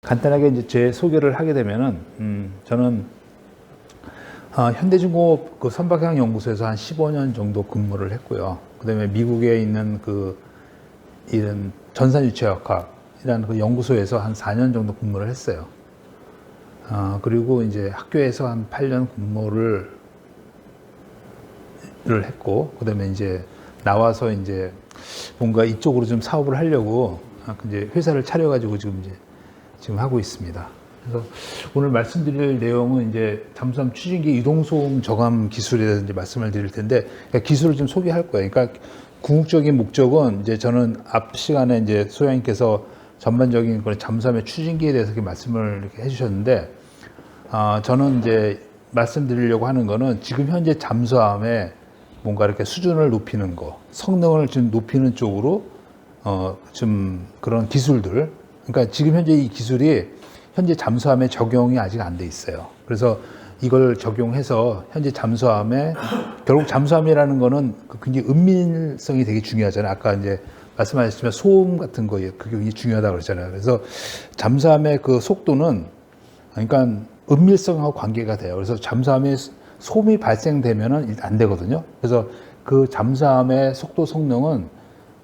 간단하게 이제 제 소개를 하게 되면은, 저는 현대중공업 그 선박향 연구소에서 한 15년 정도 근무를 했고요. 그다음에 미국에 있는 이런 전산유체역학이라는 그 연구소에서 한 4년 정도 근무를 했어요. 그리고 이제 학교에서 한 8년 근무를 했고, 그다음에 이제 나와서 이제 뭔가 이쪽으로 좀 사업을 하려고 이제 회사를 차려가지고 지금 하고 있습니다. 그래서 오늘 말씀드릴 내용은 이제 잠수함 추진기 이동소음 저감 기술에 대해서 이제 말씀을 드릴 텐데, 그러니까 기술을 좀 소개할 거예요. 그러니까 궁극적인 목적은 이제 저는 앞 시간에 이제 소장님께서 전반적인 그런 잠수함의 추진기에 대해서 이렇게 말씀을 이렇게 해주셨는데, 저는 이제 말씀드리려고 하는 거는 지금 현재 잠수함의 뭔가 이렇게 수준을 높이는 거, 성능을 좀 높이는 쪽으로 좀 그런 기술들. 그러니까 지금 현재 이 기술이 현재 잠수함에 적용이 아직 안 돼 있어요. 그래서 이걸 적용해서 현재 잠수함에, 결국 잠수함이라는 거는 굉장히 은밀성이 되게 중요하잖아요. 아까 이제 말씀하셨지만 소음 같은 거 그게 굉장히 중요하다고 그랬잖아요. 그래서 잠수함의 그 속도는, 그러니까 은밀성하고 관계가 돼요. 그래서 잠수함에 소음이 발생되면은 안 되거든요. 그래서 그 잠수함의 속도 성능은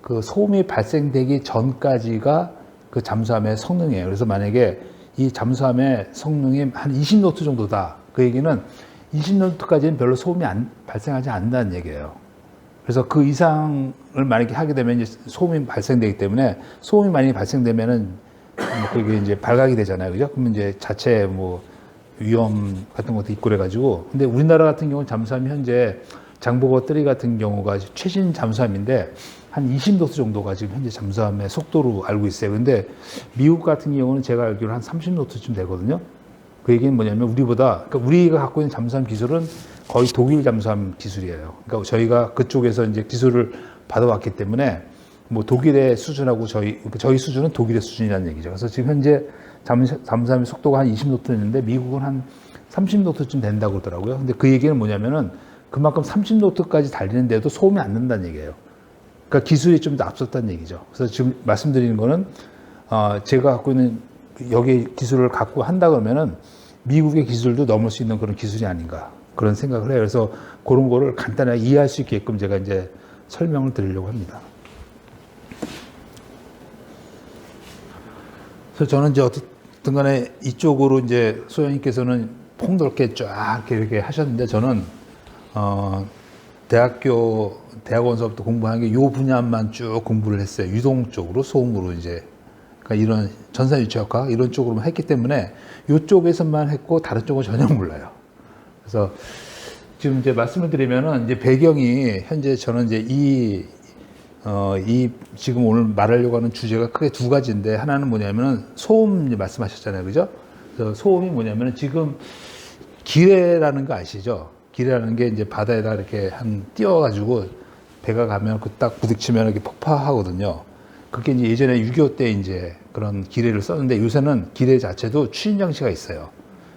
그 소음이 발생되기 전까지가 그 잠수함의 성능이에요. 그래서 만약에 이 잠수함의 성능이 한 20노트 정도다. 그 얘기는 20노트까지는 별로 소음이 발생하지 않는다는 얘기예요. 그래서 그 이상을 만약에 하게 되면 이제 소음이 발생되기 때문에, 소음이 만약에 발생되면은 그게 이제 발각이 되잖아요. 그죠? 그러면 이제 자체 위험 같은 것도 있고 그래가지고. 근데 우리나라 같은 경우는 잠수함이 현재 장보고 3 같은 경우가 최신 잠수함인데 한 20노트 정도가 지금 현재 잠수함의 속도로 알고 있어요. 근데 미국 같은 경우는 제가 알기로 한 30노트쯤 되거든요. 그 얘기는 뭐냐면 그러니까 우리가 갖고 있는 잠수함 기술은 거의 독일 잠수함 기술이에요. 그러니까 저희가 그쪽에서 이제 기술을 받아왔기 때문에 독일의 수준하고 저희 수준은 독일의 수준이라는 얘기죠. 그래서 지금 현재 잠수함의 속도가 한 20노트였는데 미국은 한 30노트쯤 된다고 그러더라고요. 근데 그 얘기는 뭐냐면은 그만큼 30노트까지 달리는데도 소음이 안 난다는 얘기예요. 그러니까 기술이 좀 더 앞섰다는 얘기죠. 그래서 지금 말씀드리는 거는, 제가 갖고 있는 여기 기술을 갖고 한다 그러면은 미국의 기술도 넘을 수 있는 그런 기술이 아닌가, 그런 생각을 해요. 그래서 그런 거를 간단하게 이해할 수 있게끔 제가 이제 설명을 드리려고 합니다. 그래서 저는 이제 어쨌든 간에 이쪽으로 이제 소장님께서는 폭넓게 쫙 이렇게 하셨는데, 저는, 대학원서부터 공부한 게 요 분야만 쭉 공부를 했어요. 유동 쪽으로, 소음으로 이제. 그러니까 이런 전산유체역학 이런 쪽으로만 했기 때문에 요쪽에서만 했고 다른 쪽은 전혀 몰라요. 그래서 지금 이제 말씀을 드리면은 이제 배경이 현재 저는 이제 지금 오늘 말하려고 하는 주제가 크게 두 가지인데, 하나는 뭐냐면은 소음 이제 말씀하셨잖아요. 그죠? 그래서 소음이 뭐냐면은 지금 기뢰라는 거 아시죠? 기뢰라는 게 이제 바다에다 이렇게 띄워가지고 배가 가면 그 딱 부딪히면 이렇게 폭파하거든요. 그게 이제 예전에 6.25 때 이제 그런 기뢰를 썼는데, 요새는 기뢰 자체도 추진장치가 있어요.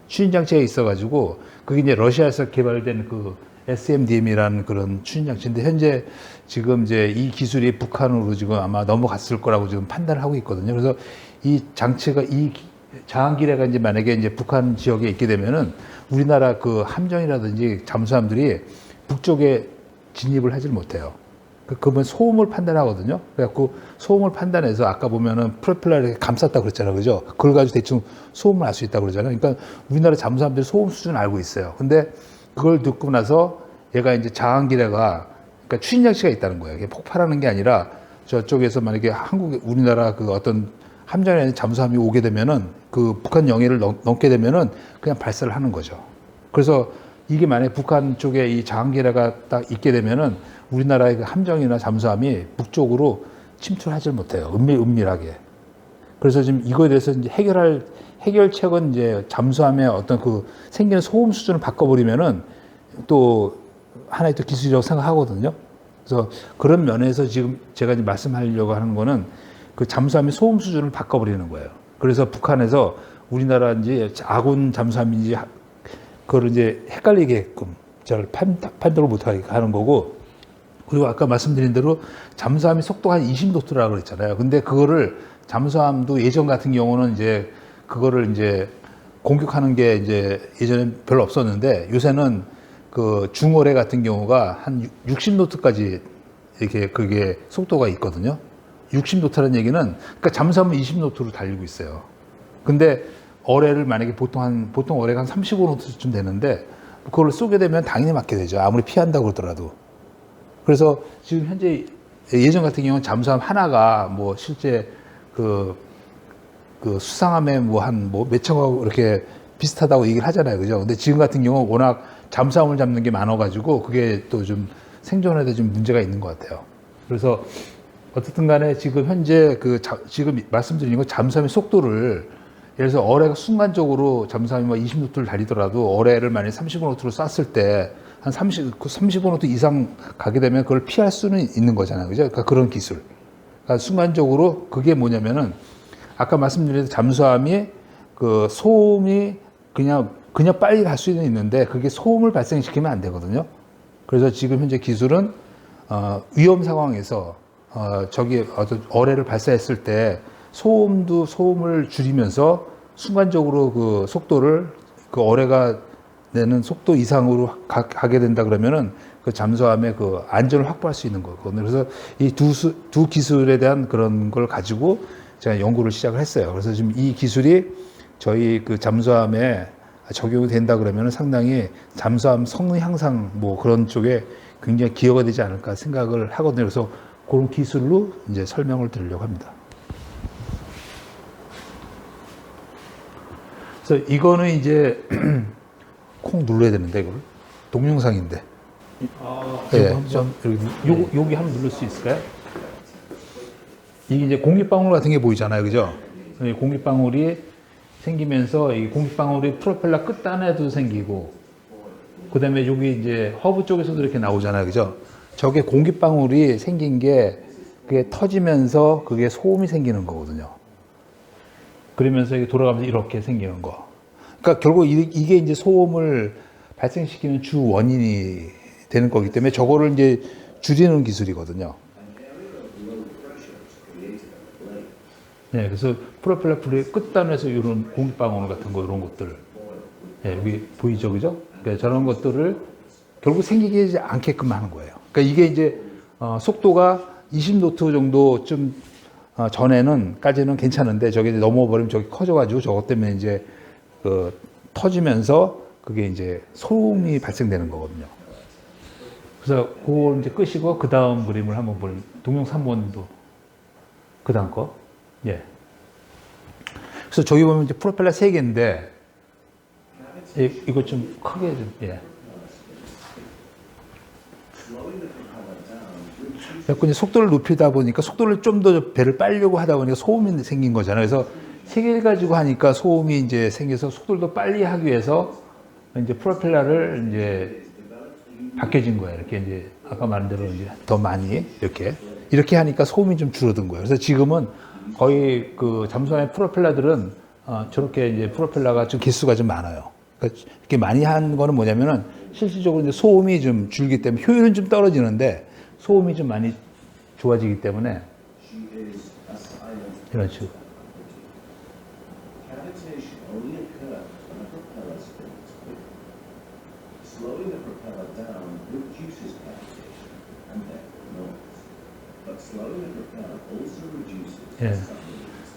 추진장치가 있어가지고 그게 이제 러시아에서 개발된 그 SMDM이라는 그런 추진장치인데, 현재 지금 이제 이 기술이 북한으로 지금 아마 넘어갔을 거라고 지금 판단을 하고 있거든요. 그래서 이 장치가, 이 자항기뢰가 이제 만약에 이제 북한 지역에 있게 되면은 우리나라 그 함정이라든지 잠수함들이 북쪽에 진입을 하질 못해요. 그러면 소음을 판단하거든요. 그래갖고 소음을 판단해서, 아까 보면은 프로펠러를 이렇게 감쌌다 그랬잖아요. 그죠? 그걸 가지고 대충 소음을 알 수 있다고 그러잖아요. 그러니까 우리나라 잠수함들이 소음 수준을 알고 있어요. 근데 그걸 듣고 나서 얘가 이제 자항기뢰가, 그러니까 추진장치가 있다는 거예요. 이게 폭발하는 게 아니라 저쪽에서 만약에 우리나라 그 어떤 함정에 잠수함이 오게 되면은 그 북한 영해를 넘게 되면은 그냥 발사를 하는 거죠. 그래서 이게 만약에 북한 쪽에 이 자항기뢰가 딱 있게 되면은 우리나라의 그 함정이나 잠수함이 북쪽으로 침투하지 못해요. 은밀하게. 그래서 지금 이거에 대해서 이제 해결책은 이제 잠수함의 어떤 그 생기는 소음 수준을 바꿔버리면은 또 하나의 또 기술이라고 생각하거든요. 그래서 그런 면에서 지금 제가 이제 말씀하려고 하는 거는 그 잠수함의 소음 수준을 바꿔버리는 거예요. 그래서 북한에서 우리나라인지 아군 잠수함인지 그걸 이제 헷갈리게끔 잘 판단을 못하게 하는 거고, 그리고 아까 말씀드린 대로 잠수함의 속도가 한 20노트라고 그랬잖아요. 근데 그거를 잠수함도 예전 같은 경우는 이제 그거를 이제 공격하는 게 이제 예전에 별로 없었는데 요새는 그 중어뢰 같은 경우가 한 60노트까지 이렇게 그게 속도가 있거든요. 60노트라는 얘기는 그러니까 잠수하면 20노트로 달리고 있어요. 근데 어뢰를 만약에 보통 어뢰가 한 35노트쯤 되는데 그걸 쏘게 되면 당연히 맞게 되죠. 아무리 피한다고 그러더라도. 그래서 지금 현재 예전 같은 경우는 잠수함 하나가 뭐 실제 그 수상함에 뭐 몇 척하고 이렇게 비슷하다고 얘기를 하잖아요. 그죠? 근데 지금 같은 경우는 워낙 잠수함을 잡는 게 많아가지고 그게 또 좀 생존에도 좀 문제가 있는 것 같아요. 그래서 어쨌든 간에 지금 현재 지금 말씀드린 건 잠수함의 속도를 예를 들어서 어뢰가 순간적으로 잠수함이 뭐 20노트를 달리더라도 어뢰를 만약에 35노트로 쐈을 때 한 35노트 이상 가게 되면 그걸 피할 수는 있는 거잖아요. 그죠? 그러니까 그런 기술. 그러니까 순간적으로 그게 뭐냐면은 아까 말씀드린 잠수함이 그 소음이 그냥 빨리 갈 수는 있는데 그게 소음을 발생시키면 안 되거든요. 그래서 지금 현재 기술은 위험 상황에서 저기 어뢰를 발사했을 때 소음을 줄이면서 순간적으로 그 속도를 그 어뢰가 내는 속도 이상으로 가게 된다 그러면은 그 잠수함의 그 안전을 확보할 수 있는 거거든요. 그래서 이 두 기술에 대한 그런 걸 가지고 제가 연구를 시작을 했어요. 그래서 지금 이 기술이 저희 그 잠수함에 적용이 된다 그러면은 상당히 잠수함 성능 향상 뭐 그런 쪽에 굉장히 기여가 되지 않을까 생각을 하거든요. 그래서 그런 기술로 이제 설명을 드리려고 합니다. 그래서 이거는 이제 콩 눌러야 되는데 이걸 동영상인데. 네, 좀 여기 한번 누를 수 있을까요? 이게 이제 공기방울 같은 게 보이잖아요, 그죠? 공기방울이 생기면서 이 공기방울이 프로펠러 끝단에도 생기고, 그다음에 여기 이제 허브 쪽에서도 이렇게 나오잖아요, 그죠? 저게 공기방울이 생긴 게 그게 터지면서 그게 소음이 생기는 거거든요. 그러면서 이게 돌아가면서 이렇게 생기는 거. 그러니까 결국 이게 이제 소음을 발생시키는 주 원인이 되는 거기 때문에 저거를 이제 줄이는 기술이거든요. 네, 그래서 프로펠러 불의 끝단에서 이런 공기방울 같은 거 이런 것들, 네, 여기 보이죠, 그죠? 그러니까 저런 것들을 결국 생기지 않게끔 하는 거예요. 그러니까 이게 이제 속도가 20노트 정도쯤 전에는까지는 괜찮은데 저게 넘어버리면 저기 커져가지고 저것 때문에 이제 터지면서 그게 이제 소음이 발생되는 거거든요. 그래서 그걸 이제 끄시고 그 다음 그림을 한번 보면 동영상 3번도 그 다음 거. 예. 그래서 저기 보면 이제 프로펠러 3개인데 이거 좀 크게 좀 예. 그래서 이제 속도를 높이다 보니까 속도를 좀 더 배를 빨려고 하다 보니까 소음이 생긴 거잖아요. 그래서 3개를 가지고 하니까 소음이 이제 생겨서 속도를 더 빨리 하기 위해서 이제 프로펠러를 이제 바뀌어진 거예요. 이렇게 이제 아까 말한 대로 이제 더 많이 이렇게 하니까 소음이 좀 줄어든 거예요. 그래서 지금은 거의 그 잠수함의 프로펠러들은 저렇게 이제 프로펠러가 좀 개수가 좀 많아요. 그러니까 이렇게 많이 한 거는 뭐냐면은 실질적으로 이제 소음이 좀 줄기 때문에 효율은 좀 떨어지는데 소음이 좀 많이 좋아지기 때문에 이런 식으로. 예.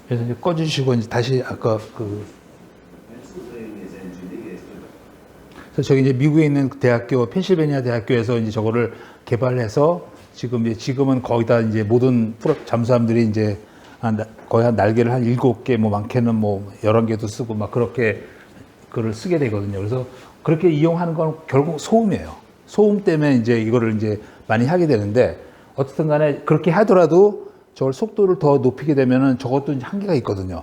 그래서 이제 꺼주시고 이제 다시 아까 그래서 저기 이제 미국에 있는 대학교 펜실베니아 대학교에서 이제 저거를 개발해서 지금은 거의 다 이제 모든 잠수함들이 이제 거의 한 날개를 한 7개 뭐 많게는 뭐 11개도 쓰고 막 그렇게 그걸 쓰게 되거든요. 그래서 그렇게 이용하는 건 결국 소음이에요. 소음 때문에 이제 이거를 이제 많이 하게 되는데 어떻든 간에 그렇게 하더라도 저걸 속도를 더 높이게 되면은 저것도 이제 한계가 있거든요.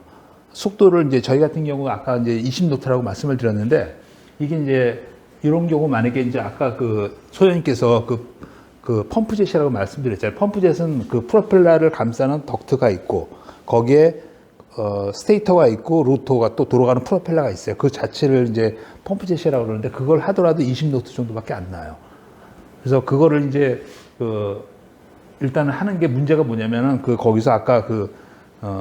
속도를 이제 저희 같은 경우 아까 이제 20노트라고 말씀을 드렸는데 이게 이제 이런 경우 만약에 이제 아까 그 소장님께서 그 펌프젯이라고 말씀드렸잖아요. 펌프젯은 그 프로펠러를 감싸는 덕트가 있고 거기에 스테이터가 있고 로터가 또 돌아가는 프로펠러가 있어요. 그 자체를 이제 펌프젯이라고 그러는데 그걸 하더라도 20노트 정도밖에 안 나요. 그래서 그거를 이제 일단은 하는 게 문제가 뭐냐면은 거기서 아까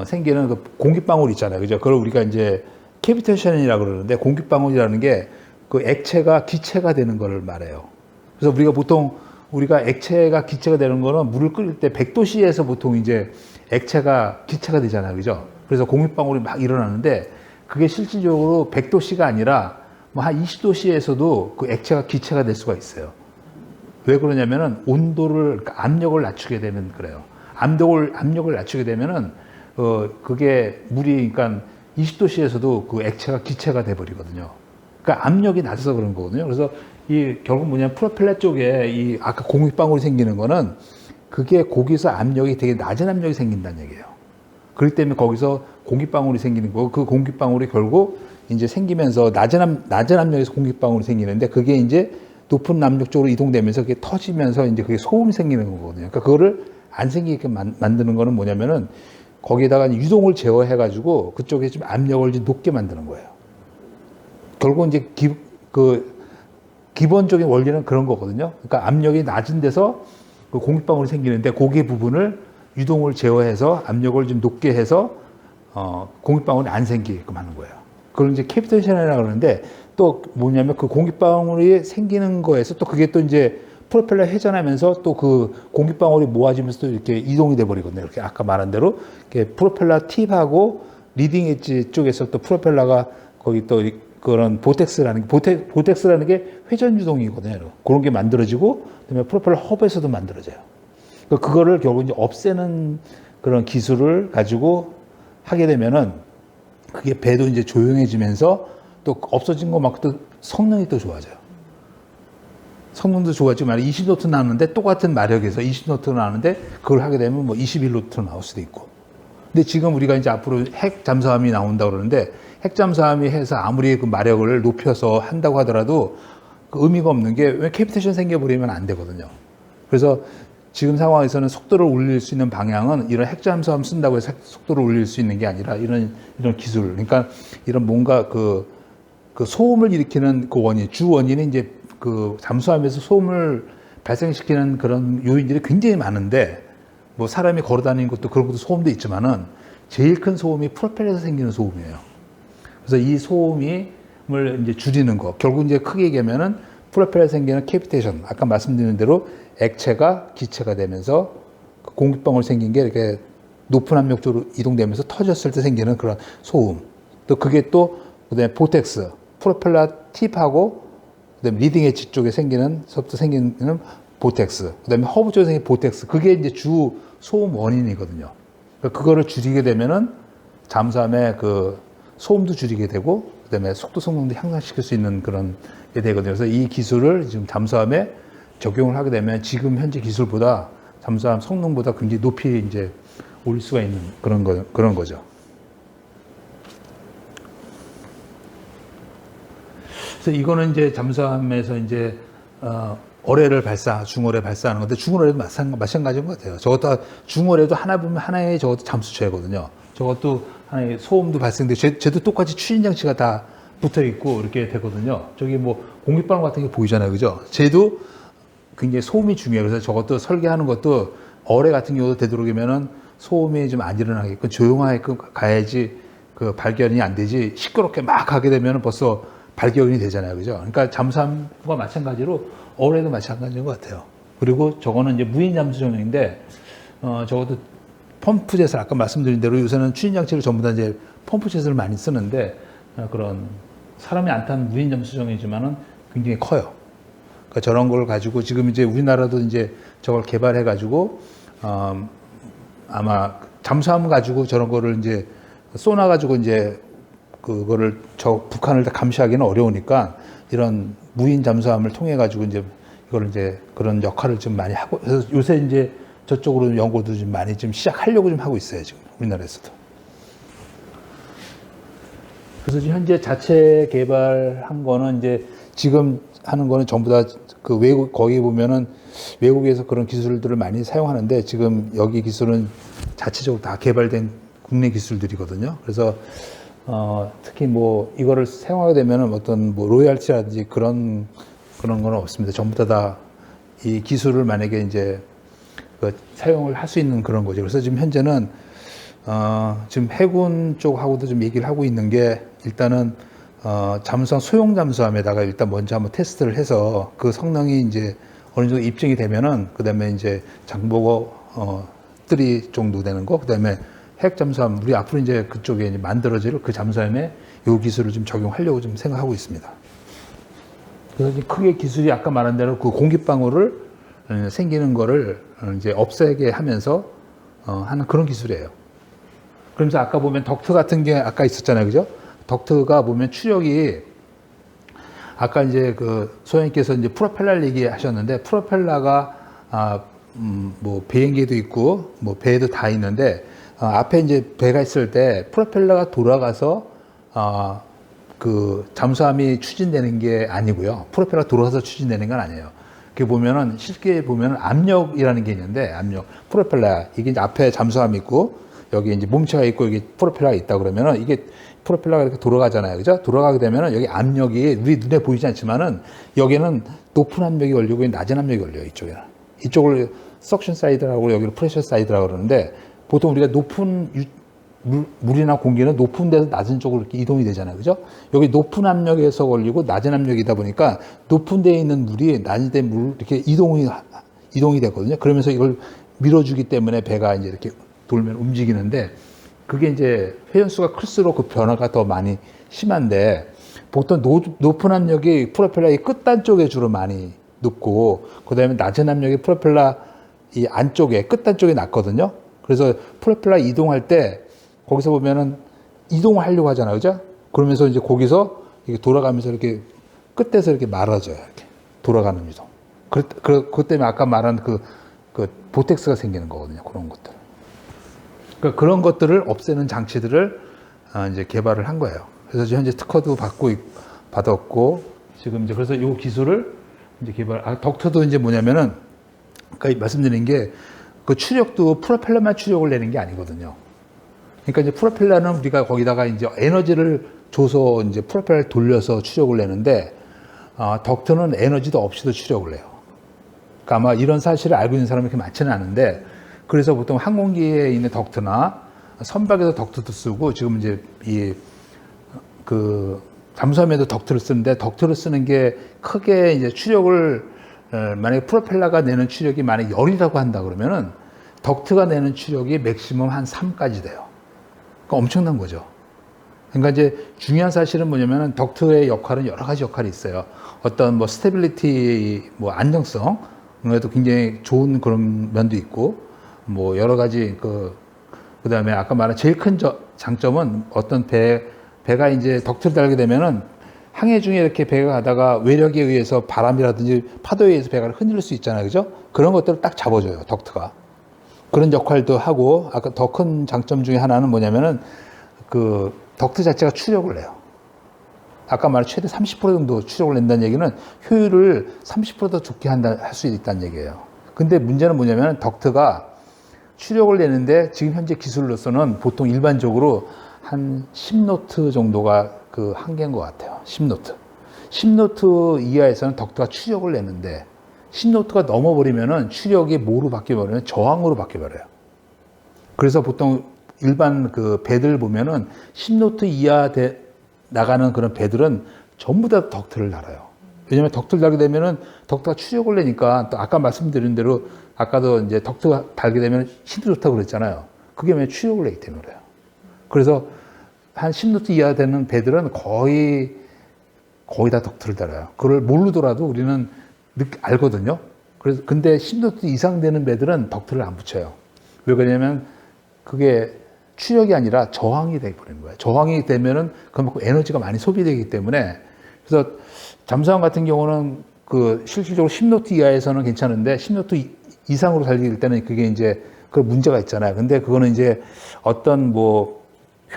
생기는 그 공기방울 있잖아요. 그죠? 그걸 우리가 이제 캐비테이션이라고 그러는데 공기방울이라는 게 그 액체가 기체가 되는 거를 말해요. 그래서 우리가 보통 우리가 액체가 기체가 되는 거는 물을 끓일 때 100도씨에서 보통 이제 액체가 기체가 되잖아요. 그죠? 그래서 공기방울이 막 일어나는데 그게 실질적으로 100도씨가 아니라 뭐 한 20도씨에서도 그 액체가 기체가 될 수가 있어요. 왜 그러냐면은 온도를, 그러니까 압력을 낮추게 되면 그래요. 압력을 낮추게 되면은, 그게 물이, 그러니까 20도씨에서도 그 액체가 기체가 돼버리거든요. 그러니까 압력이 낮아서 그런 거거든요. 그래서 이 결국 뭐냐면 프로펠러 쪽에 이 아까 공기방울이 생기는 거는 그게 거기서 압력이 되게 낮은 압력이 생긴다는 얘기예요. 그렇기 때문에 거기서 공기방울이 생기는 거고 그 공기방울이 결국 이제 생기면서 낮은 압력에서 공기방울이 생기는데 그게 이제 높은 압력 쪽으로 이동되면서 그게 터지면서 이제 그게 소음이 생기는 거거든요. 그러니까 그거를 안 생기게 만드는 거는 뭐냐면은 거기다가 유동을 제어해가지고 그쪽에 좀 압력을 좀 높게 만드는 거예요. 결국 이제 기본적인 원리는 그런 거거든요. 그러니까 압력이 낮은 데서 그 공기방울이 생기는데 고기 부분을 유동을 제어해서 압력을 좀 높게 해서 공기방울이 안 생기게끔 하는 거예요. 그걸 이제 캐비테이션이라고 그러는데 또 뭐냐면 그 공기방울이 생기는 거에서 또 그게 또 이제 프로펠러 회전하면서 또 그 공기방울이 모아지면서 또 이렇게 이동이 돼 버리거든요. 이렇게 아까 말한 대로 이렇게 프로펠러 팁하고 리딩 엣지 쪽에서 또 프로펠러가 거기 또 그런 보텍스라는 게 회전 유동이거든요. 그런 게 만들어지고 그다음에 프로펠러 헙에서도 만들어져요. 그거를 결국 이제 없애는 그런 기술을 가지고 하게 되면은 그게 배도 이제 조용해지면서 또 없어진 것만큼 또 성능이 또 좋아져요. 성능도 좋아지만 20노트 나오는데 똑같은 마력에서 20노트 나오는데 그걸 하게 되면 뭐 21노트 나올 수도 있고. 근데 지금 우리가 이제 앞으로 핵 잠수함이 나온다고 그러는데 핵 잠수함이 해서 아무리 그 마력을 높여서 한다고 하더라도 그 의미가 없는 게 왜 캐비테이션 생겨버리면 안 되거든요. 그래서 지금 상황에서는 속도를 올릴 수 있는 방향은 이런 핵 잠수함 쓴다고 해서 속도를 올릴 수 있는 게 아니라 이런 기술. 그러니까 이런 뭔가 그 소음을 일으키는 그 주 원인은 이제 그 잠수함에서 소음을 발생시키는 그런 요인들이 굉장히 많은데 뭐 사람이 걸어 다니는 것도 그런 것도 소음도 있지만은 제일 큰 소음이 프로펠러에서 생기는 소음이에요. 그래서 이 소음을 이제 줄이는 거. 결국 이제 크게 얘기하면은 프로펠러에서 생기는 캐비테이션. 아까 말씀드린 대로 액체가 기체가 되면서 공기방울 생긴 게 이렇게 높은 압력 쪽으로 이동되면서 터졌을 때 생기는 그런 소음. 또 그게 또 그다음에 보텍스, 프로펠러 팁하고 그다음에 리딩 엣지 쪽에 생기는 보텍스, 그다음에 허브 쪽에 생기는 보텍스. 그게 이제 주 소음 원인이거든요. 그러니까 그거를 줄이게 되면은 잠수함의 그 소음도 줄이게 되고 그다음에 속도 성능도 향상시킬 수 있는 그런 게 되거든요. 그래서 이 기술을 지금 잠수함에 적용을 하게 되면 지금 현재 기술보다 잠수함 성능보다 굉장히 높이 이제 올릴 수가 있는 그런 거죠. 그래서 이거는 이제 잠수함에서 이제 어뢰를 중어뢰 발사하는 건데 중어뢰도 마찬가지인 것 같아요. 저것도 중어뢰도 하나 보면 하나의 저것도 잠수체거든요. 저것도 하나의 소음도 발생돼. 쟤도 똑같이 추진 장치가 다 붙어 있고 이렇게 되거든요. 저기 뭐 공기방울 같은 게 보이잖아요, 그죠? 쟤도 굉장히 소음이 중요해요. 그래서 저것도 설계하는 것도 어뢰 같은 경우도 되도록이면은 소음이 좀 안 일어나게끔 조용하게 가야지 그 발견이 안 되지 시끄럽게 막 가게 되면은 벌써 발견이 되잖아요, 그죠? 그러니까 잠수함과 마찬가지로 어뢰도 마찬가지인 것 같아요. 그리고 저거는 이제 무인 잠수정인데 저것도 펌프젯을 아까 말씀드린 대로 요새는 추진 장치를 전부 다 이제 펌프젯을 많이 쓰는데 그런 사람이 안 탄 무인 잠수정이지만은 굉장히 커요. 그러니까 저런 걸 가지고 지금 이제 우리나라도 이제 저걸 개발해 가지고 아마 잠수함 가지고 저런 거를 이제 쏘나 가지고 이제 그거를 저 북한을 다 감시하기는 어려우니까 이런 무인 잠수함을 통해 가지고 이제 이걸 이제 그런 역할을 좀 많이 하고 그래서 요새 이제 저쪽으로 연구도 좀 많이 좀 시작하려고 좀 하고 있어요, 지금 우리나라에서도. 그래서 지금 현재 자체 개발한 거는 이제 지금 하는 거는 전부 다 그 거기 보면은 외국에서 그런 기술들을 많이 사용하는데 지금 여기 기술은 자체적으로 다 개발된 국내 기술들이거든요. 그래서 특히 뭐 이거를 사용하게 되면은 어떤 뭐 로열티라든지 그런 건 없습니다. 전부 다 이 기술을 만약에 이제 사용을 할 수 있는 그런 거죠. 그래서 지금 현재는 지금 해군 쪽하고도 좀 얘기를 하고 있는 게 일단은 잠수함 소형 잠수함에다가 일단 먼저 한번 테스트를 해서 그 성능이 이제 어느 정도 입증이 되면은 그다음에 이제 장보고 3 정도 되는 거 그다음에 핵 잠수함 우리 앞으로 이제 그쪽에 이제 만들어질 그 잠수함에 이 기술을 좀 적용하려고 좀 생각하고 있습니다. 그래서 크게 기술이 아까 말한 대로 그 공기방울을 생기는 거를 이제 없애게 하면서 하는 그런 기술이에요. 그러면서 아까 보면 덕트 같은 게 아까 있었잖아요, 그죠? 덕트가 보면 추력이 아까 이제 그 소장님께서 이제 프로펠러 얘기하셨는데 프로펠러가 뭐 비행기도 있고 뭐 배도 다 있는데 앞에 이제 배가 있을 때 프로펠러가 돌아가서 그 잠수함이 추진되는 게 아니고요. 프로펠러가 돌아가서 추진되는 건 아니에요. 그게 보면은 쉽게 보면은 압력이라는 게 있는데 압력 프로펠러 이게 이제 앞에 잠수함이 있고 여기 이제 몸체가 있고 여기 프로펠러가 있다 그러면은 이게 프로펠러가 이렇게 돌아가잖아요. 그죠? 돌아가게 되면은 여기 압력이 우리 눈에 보이지 않지만은 여기는 높은 압력이 걸리고 낮은 압력이 걸려요. 이쪽에는. 이쪽을 석션 사이드라고 여기를 프레셔 사이드라고 그러는데 보통 우리가 높은 물이나 공기는 높은 데서 낮은 쪽으로 이렇게 이동이 되잖아요. 그죠? 여기 높은 압력에서 걸리고 낮은 압력이다 보니까 높은 데에 있는 물이 낮은 데 물 이렇게 이동이 되거든요. 그러면서 이걸 밀어주기 때문에 배가 이제 이렇게 돌면 움직이는데 그게 이제 회전수가 클수록 그 변화가 더 많이 심한데 보통 높은 압력이 프로펠러의 끝단 쪽에 주로 많이 높고 그다음에 낮은 압력이 프로펠러 이 안쪽에 끝단 쪽에 낮거든요. 그래서 프로펠러 이동할 때 거기서 보면은 이동을 하려고 하잖아요. 그죠? 그러면서 이제 거기서 이렇게 돌아가면서 이렇게 끝에서 이렇게 말아줘요. 이렇게 돌아가는 이동. 그것 때문에 아까 말한 그 보텍스가 생기는 거거든요. 그런 것들. 그러니까 그런 것들을 없애는 장치들을 이제 개발을 한 거예요. 그래서 현재 특허도 받았고 지금 이제 그래서 이 기술을 이제 덕트도 이제 뭐냐면은 아까 말씀드린 게 그 추력도 프로펠러만 추력을 내는 게 아니거든요. 그러니까 이제 프로펠러는 우리가 거기다가 이제 에너지를 줘서 이제 프로펠러를 돌려서 추력을 내는데 덕트는 에너지도 없이도 추력을 내요. 그러니까 아마 이런 사실을 알고 있는 사람이 그렇게 많지는 않은데 그래서 보통 항공기에 있는 덕트나 선박에서 덕트도 쓰고 지금 이제 그 잠수함에도 덕트를 쓰는데 덕트를 쓰는 게 크게 이제 추력을 만약에 프로펠러가 내는 추력이 만약 열이라고 한다 그러면은 덕트가 내는 추력이 맥시멈 한 3까지 돼요. 그러니까 엄청난 거죠. 그러니까 이제 중요한 사실은 뭐냐면은 덕트의 역할은 여러 가지 역할이 있어요. 어떤 뭐 스테빌리티, 뭐 안정성에도 굉장히 좋은 그런 면도 있고 뭐 여러 가지 그다음에 아까 말한 제일 큰 장점은 어떤 배가 이제 덕트를 달게 되면은 항해 중에 이렇게 배가 가다가 외력에 의해서 바람이라든지 파도에 의해서 배가 흔들릴 수 있잖아요. 그죠? 그런 것들을 딱 잡아줘요. 덕트가. 그런 역할도 하고 아까 더 큰 장점 중에 하나는 뭐냐면은 그 덕트 자체가 추력을 내요. 아까 말한 최대 30% 정도 추력을 낸다는 얘기는 효율을 30%더 좋게 할 수 있다는 얘기예요. 근데 문제는 뭐냐면 덕트가 추력을 내는데 지금 현재 기술로서는 보통 일반적으로 한 10노트 정도가 그 한계인 것 같아요. 10노트. 10노트 이하에서는 덕트가 추력을 내는데 10노트가 넘어버리면은 추력이 뭐로 바뀌어버리면 저항으로 바뀌어버려요. 그래서 보통 일반 그 배들 보면은 10노트 이하 나가는 그런 배들은 전부 다 덕트를 달아요. 왜냐면 덕트를 달게 되면은 덕트가 추력을 내니까 또 아까 말씀드린 대로 아까도 이제 덕트가 달게 되면 힘이 좋다고 그랬잖아요. 그게 왜 추력을 내기 때문에 그래요. 그래서 한 10노트 이하 되는 배들은 거의 다 덕트를 달아요. 그걸 모르더라도 우리는 알거든요. 그래서 근데 10노트 이상 되는 배들은 덕트를 안 붙여요. 왜 그러냐면 그게 추력이 아니라 저항이 되어버리는 거예요. 저항이 되면은 그만큼 에너지가 많이 소비되기 때문에 그래서 잠수함 같은 경우는 그 실질적으로 10노트 이하에서는 괜찮은데 10노트 이상으로 달릴 때는 그게 이제 그 문제가 있잖아요. 근데 그거는 이제 어떤 뭐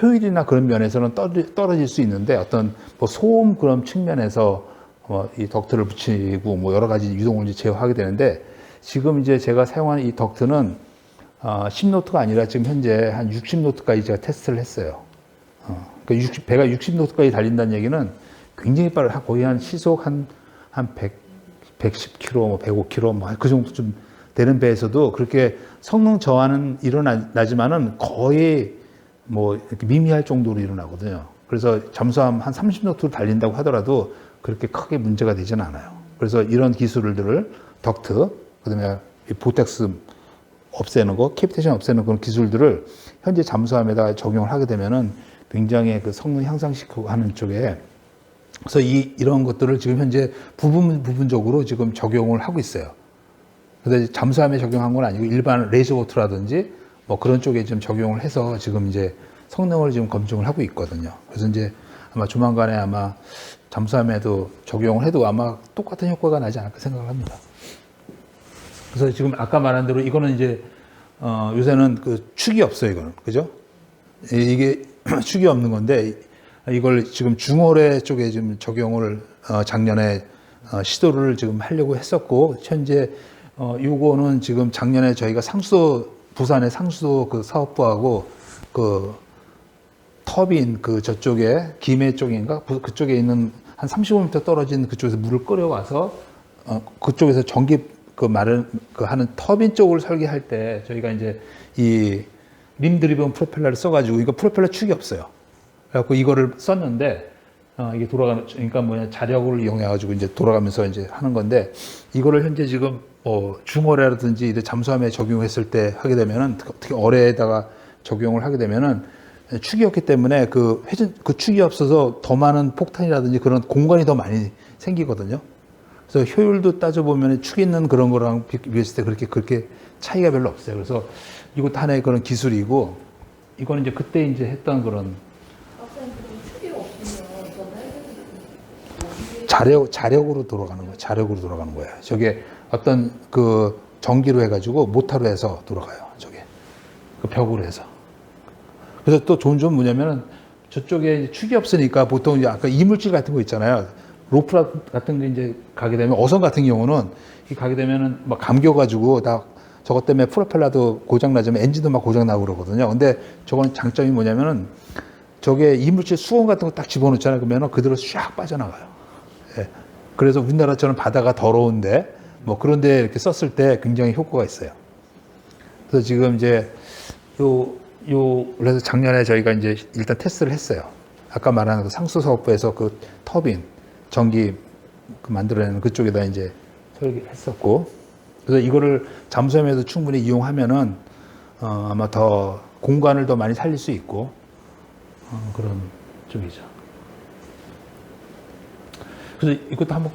효율이나 그런 면에서는 떨어질 수 있는데 어떤 뭐 소음 그런 측면에서 이 덕트를 붙이고 뭐 여러 가지 유동을 제어하게 되는데 지금 이제 제가 사용하는 이 덕트는 10노트가 아니라 지금 현재 한 60노트까지 제가 테스트를 했어요. 그러니까 배가 60노트까지 달린다는 얘기는 굉장히 거의 한 시속 한 110km, 뭐 105km, 뭐 그 정도 좀 되는 배에서도 그렇게 성능 저하는 일어나지만은 거의 뭐 이렇게 미미할 정도로 일어나거든요. 그래서 잠수함 한 30노트로 달린다고 하더라도 그렇게 크게 문제가 되지는 않아요. 그래서 이런 기술들을 덕트, 그다음에 보텍스 없애는 거, 캐피테이션 없애는 그런 기술들을 현재 잠수함에다 적용을 하게 되면은 굉장히 그 성능 향상시키고 하는 쪽에, 그래서 이런 것들을 지금 현재 부분적으로 지금 적용을 하고 있어요. 그래서 잠수함에 적용한 건 아니고 일반 레이저보트라든지 뭐 그런 쪽에 좀 적용을 해서 지금 이제 성능을 지금 검증을 하고 있거든요. 그래서 이제 아마 조만간에 아마 잠수함에도 적용을 해도 아마 똑같은 효과가 나지 않을까 생각을 합니다. 그래서 지금 아까 말한 대로 이거는 이제 요새는 그 축이 없어요, 이거는. 그죠? 이게 축이 없는 건데 이걸 지금 중어뢰 쪽에 지금 적용을 작년에 시도를 지금 하려고 했었고, 현재 요거는 지금 작년에 저희가 부산의 상수도 그 사업부하고 그 터빈 그 저쪽에 김해 쪽인가 그쪽에 있는 한 35m 떨어진 그쪽에서 물을 끓여와서 그쪽에서 전기 그 말은 그 하는 터빈 쪽을 설계할 때 저희가 이제 이 림 드리븐 프로펠러를 써가지고, 이거 프로펠러 축이 없어요. 그래갖고 이거를 썼는데 이게 그러니까 뭐냐, 자력을 이용해가지고 이제 돌아가면서 이제 하는 건데, 이거를 현재 지금 중어뢰라든지 잠수함에 적용했을 때 하게 되면은, 특히 어뢰에다가 적용을 하게 되면은 축이 없기 때문에 그 축이 없어서 더 많은 폭탄이라든지 그런 공간이 더 많이 생기거든요. 그래서 효율도 따져보면 축이 있는 그런 거랑 비교했을 때 그렇게 차이가 별로 없어요. 그래서 이것도 하나의 그런 기술이고, 이거는 이제 그때 이제 했던 그런 자력으로 돌아가는 거예요. 자력으로 돌아가는 거예요. 저게 어떤 그 전기로 해가지고 모터로 해서 돌아가요. 저게 그 벽으로 해서. 그래서 또 좋은 점은 뭐냐면은 저쪽에 축이 없으니까 보통 이제 아까 이물질 같은 거 있잖아요. 로프 같은 게 이제 가게 되면, 어선 같은 경우는 가게 되면은 막 감겨가지고 다 저것 때문에 프로펠러도 고장나지만 엔진도 막 고장나고 그러거든요. 근데 저건 장점이 뭐냐면은 저게 이물질 수건 같은 거 딱 집어넣잖아요. 그러면 그대로 샥 빠져나가요. 예. 그래서 우리나라처럼 바다가 더러운데 뭐 그런데 이렇게 썼을 때 굉장히 효과가 있어요. 그래서 지금 이제 그래서 작년에 저희가 이제 일단 테스트를 했어요. 아까 말한 그 상수사업부에서 그 터빈 전기 그 만들어내는 그쪽에다 이제 설계했었고, 그래서 이거를 잠수함에도 충분히 이용하면은 아마 더 공간을 더 많이 살릴 수 있고 그런 쪽이죠. 그래서 이것도 한번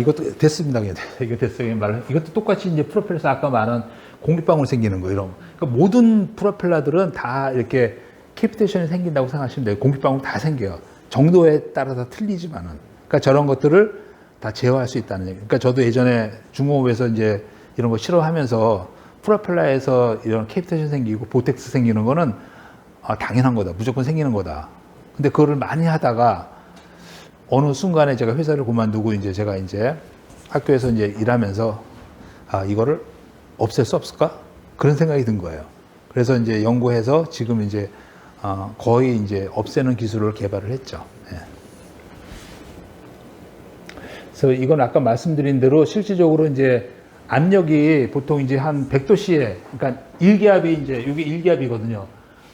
이것도 됐습니다. 이거 됐어요. 이것도 똑같이 이제 프로펠러에서 아까 말한 공기방울 생기는 거 이런. 그러니까 모든 프로펠러들은 다 이렇게 캐피테이션이 생긴다고 생각하시면 돼요. 공기방울 다 생겨요. 정도에 따라서 틀리지만은. 그러니까 저런 것들을 다 제어할 수 있다는 얘기. 그러니까 저도 예전에 중공업에서 이제 이런 거 실험하면서 프로펠러에서 이런 캐피테이션 생기고 보텍스 생기는 거는 당연한 거다. 무조건 생기는 거다. 근데 그거를 많이 하다가 어느 순간에 제가 회사를 그만두고 제가 학교에서 일하면서 이거를 없앨 수 없을까? 그런 생각이 든 거예요. 그래서 연구해서 지금 거의 없애는 기술을 개발을 했죠. 예. 그래서 이건 아까 말씀드린 대로 실질적으로 압력이 보통 한 100도씨에, 그러니까 일기압이 이게 일기압이거든요.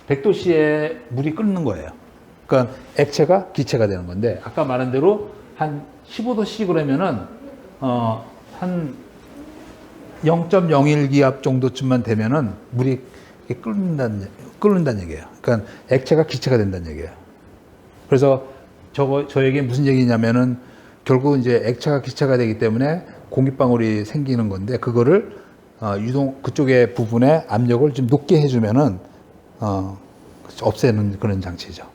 100도씨에 물이 끓는 거예요. 그러니까 액체가 기체가 되는 건데, 아까 말한 대로 한 15도씨 그러면은 한 0.01 기압 정도쯤만 되면은 물이 끓는다는 얘기예요. 그러니까 액체가 기체가 된다는 얘기예요. 그래서 저에게 무슨 얘기냐면은 결국 액체가 기체가 되기 때문에 공기방울이 생기는 건데, 그거를 그쪽의 부분에 압력을 좀 높게 해주면은 없애는 그런 장치죠.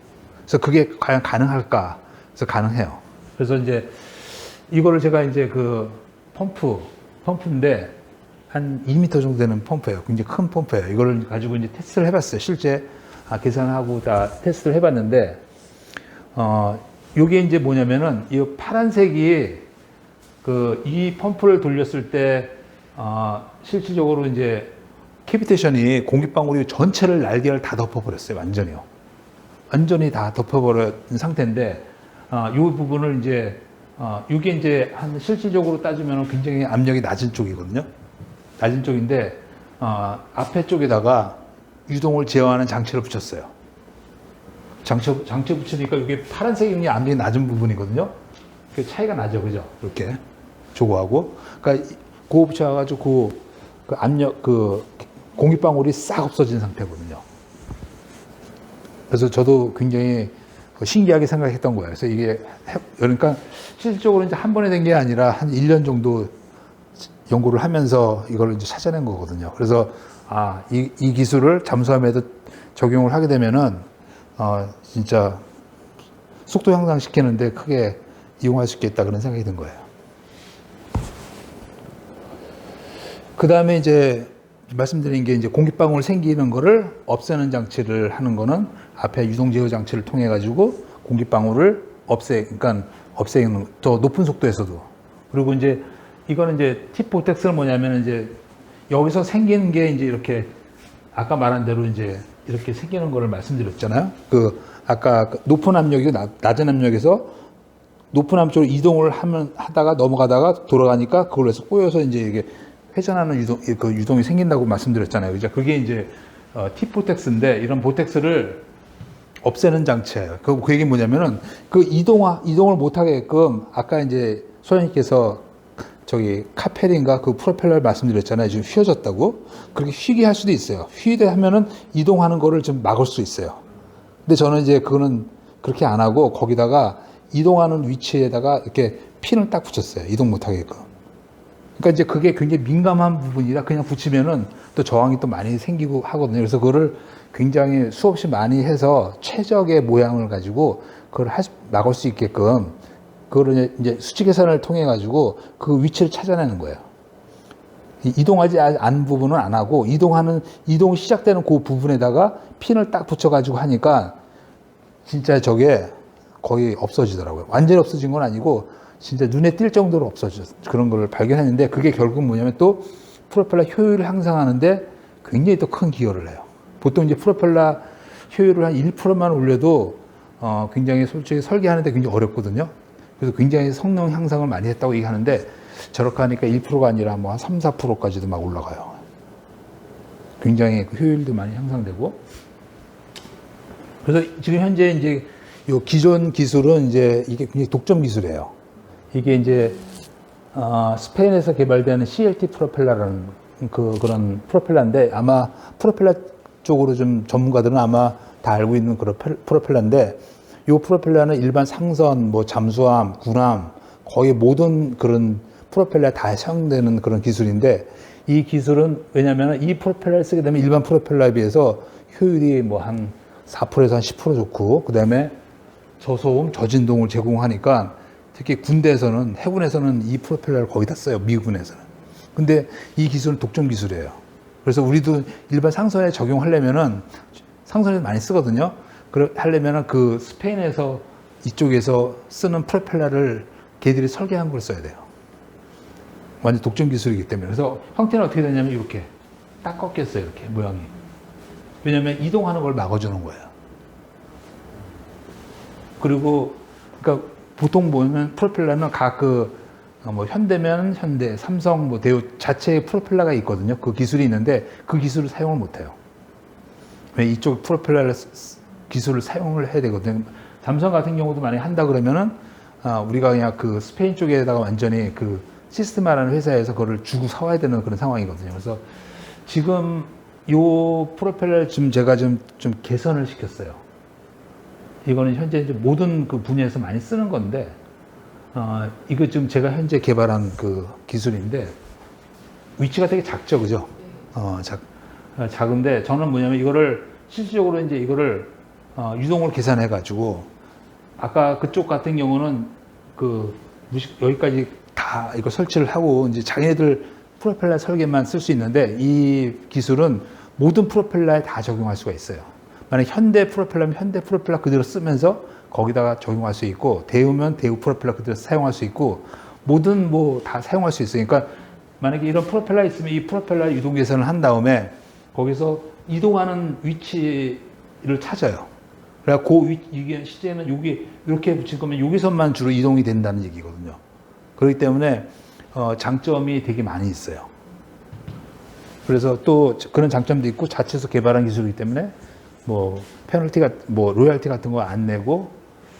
그래서 그게 과연 가능할까? 그래서 가능해요. 그래서 이거를 제가 그 펌프인데 한 2m 정도 되는 펌프예요. 굉장히 큰 펌프예요. 이거를 가지고 테스트를 해봤어요. 실제 계산하고 다 테스트를 해봤는데, 요게 뭐냐면은 이 파란색이 이 펌프를 돌렸을 때 실질적으로 캐비테이션이 공기방울이 전체를 날개를 다 덮어버렸어요. 완전히 다 덮어버린 상태인데, 이 부분을 이게 한 실질적으로 따지면 굉장히 압력이 낮은 쪽이거든요. 낮은 쪽인데 앞에 쪽에다가 유동을 제어하는 장치를 붙였어요. 장치 붙이니까 이게 파란색이 압력이 낮은 부분이거든요. 그 차이가 나죠, 그죠? 이렇게 저거하고, 그러니까 그거 붙여가지고 그 압력 공기방울이 싹 없어진 상태거든요. 그래서 저도 굉장히 신기하게 생각했던 거예요. 그래서 이게 그러니까 실질적으로 이제 한 번에 된 게 아니라 한 1년 정도 연구를 하면서 이걸 이제 찾아낸 거거든요. 그래서 이 기술을 잠수함에도 적용을 하게 되면은 진짜 속도 향상시키는데 크게 이용할 수 있겠다 그런 생각이 든 거예요. 그 다음에 이제 말씀드린 게 이제 공기방울 생기는 거를 없애는 장치를 하는 거는 앞에 유동 제어 장치를 통해 가지고 공기방울을 그러니까 없애는 더 높은 속도에서도. 그리고 이제 이거는 이제 팁 보텍스는 뭐냐면 이제 여기서 생기는 게 이제 이렇게 아까 말한 대로 이제 이렇게 생기는 거를 말씀드렸잖아요. 아까 높은 압력이고 낮은 압력에서 높은 압력으로 이동을 하다가 넘어가다가 돌아가니까 그걸로 해서 꼬여서 이제 이게 회전하는 유동이 생긴다고 말씀드렸잖아요. 그죠? 그게 이제 팁 보텍스인데 이런 보텍스를 없애는 장치예요. 그 얘기 뭐냐면은 이동을 못하게끔 아까 이제 소장님께서 카펠인가 프로펠러 말씀드렸잖아요. 지금 휘어졌다고. 그렇게 휘게 할 수도 있어요. 휘게 하면은 이동하는 거를 좀 막을 수 있어요. 근데 저는 이제 그거는 그렇게 안 하고 거기다가 이동하는 위치에다가 이렇게 핀을 딱 붙였어요. 이동 못하게끔. 그러니까 이제 그게 굉장히 민감한 부분이라 그냥 붙이면은 또 저항이 또 많이 생기고 하거든요. 그래서 그거를 굉장히 수없이 많이 해서 최적의 모양을 가지고 그걸 막을 수 있게끔 그거를 이제 수치 계산을 통해 가지고 그 위치를 찾아내는 거예요. 이동하지 않은 부분은 안 하고 이동이 시작되는 그 부분에다가 핀을 딱 붙여 가지고 하니까 진짜 저게 거의 없어지더라고요. 완전히 없어진 건 아니고 진짜 눈에 띌 정도로 없어졌어요. 그런 걸 발견했는데 그게 결국 뭐냐면 또 프로펠러 효율을 향상하는데 굉장히 또 큰 기여를 해요. 보통 이제 프로펠러 효율을 한 1%만 올려도 굉장히 솔직히 설계하는데 굉장히 어렵거든요. 그래서 굉장히 성능 향상을 많이 했다고 얘기하는데 저렇게 하니까 1%가 아니라 뭐 한 3, 4%까지도 막 올라가요. 굉장히 효율도 많이 향상되고. 그래서 지금 현재 이제 요 기존 기술은 이제 이게 굉장히 독점 기술이에요. 이게 이제 스페인에서 개발되는 CLT 프로펠러라는 그런 프로펠러인데 아마 프로펠러 쪽으로 좀 전문가들은 아마 다 알고 있는 그런 프로펠러인데 이 프로펠러는 일반 상선, 뭐 잠수함, 군함 거의 모든 그런 프로펠러에 다 사용되는 그런 기술인데 이 기술은 왜냐하면 이 프로펠러를 쓰게 되면 일반 프로펠러에 비해서 효율이 뭐 한 4%에서 한 10% 좋고 그 다음에 저소음, 저진동을 제공하니까 특히 군대에서는 해군에서는 이 프로펠러를 거의 다 써요. 미군에서는. 근데 이 기술은 독점 기술이에요. 그래서 우리도 일반 상선에 적용하려면은 상선에서 많이 쓰거든요. 하려면은 그 스페인에서 이쪽에서 쓰는 프로펠러를 걔들이 설계한 걸 써야 돼요. 완전 독점 기술이기 때문에. 그래서 형태는 어떻게 되냐면 이렇게 딱 꺾였어요. 이렇게 모양이. 왜냐면 이동하는 걸 막아주는 거예요. 그리고 그러니까 보통 보면 프로펠러는 각 뭐 현대면 현대, 삼성, 뭐 대우 자체의 프로펠러가 있거든요. 그 기술이 있는데 그 기술을 사용을 못 해요. 왜 이쪽 프로펠러 기술을 사용을 해야 되거든요. 삼성 같은 경우도 만약에 한다 그러면은 우리가 그냥 그 스페인 쪽에다가 완전히 그 시스템이라는 회사에서 그거를 주고 사와야 되는 그런 상황이거든요. 그래서 지금 요 프로펠러를 지금 제가 좀 개선을 시켰어요. 이거는 현재 이제 모든 그 분야에서 많이 쓰는 건데, 이거 지금 제가 현재 개발한 그 기술인데, 위치가 되게 작죠, 그죠? 작은데, 저는 뭐냐면 이거를 실질적으로 이제 이거를, 유동을 계산해가지고, 아까 그쪽 같은 경우는 여기까지 다 이거 설치를 하고, 이제 자기네들 프로펠러 설계만 쓸 수 있는데, 이 기술은 모든 프로펠러에 다 적용할 수가 있어요. 만약 현대 프로펠러면 현대 프로펠러 그대로 쓰면서 거기다가 적용할 수 있고, 대우면 대우 프로펠러 그대로 사용할 수 있고, 모든 뭐 다 사용할 수 있어요. 그러니까 만약에 이런 프로펠러 있으면 이 프로펠러 유동 계산을 한 다음에 거기서 이동하는 위치를 찾아요. 그래서 이게 시제는 여기 이렇게 붙일 거면 여기서만 주로 이동이 된다는 얘기거든요. 그렇기 때문에 장점이 되게 많이 있어요. 그래서 또 그런 장점도 있고 자체에서 개발한 기술이기 때문에 뭐 페널티가 뭐 로열티 같은 거 안 내고